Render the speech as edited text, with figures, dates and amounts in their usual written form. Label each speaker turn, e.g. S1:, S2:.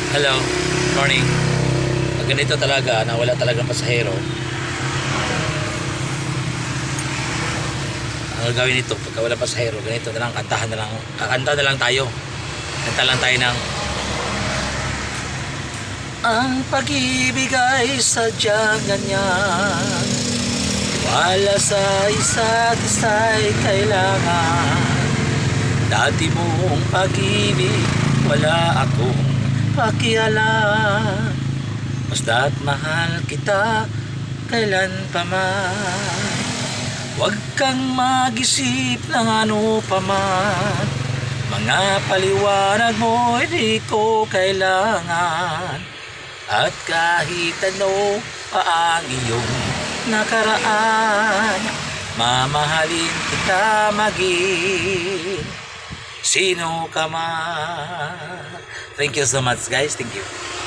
S1: Hello, morning. Pag ganito talaga, na wala talagang pasahero, ang gagawin nito, pagka wala pasahero, ganito na lang, kantahan na lang, kakanta na lang tayo. Kanta lang tayo ng ang pag-ibig ay sadyang ganyan. Wala sa isa't isa'y kailangan. Dati mong pag-ibig, wala akong pakialam. Basta't mahal kita kailan pa man. Huwag kang mag-isip ng ano pa man. Mga paliwanag mo hindi ko kailangan. At kahit ano pa ang iyong nakaraan, mamahalin kita maging sino ka man. Thank you so much guys. Thank you.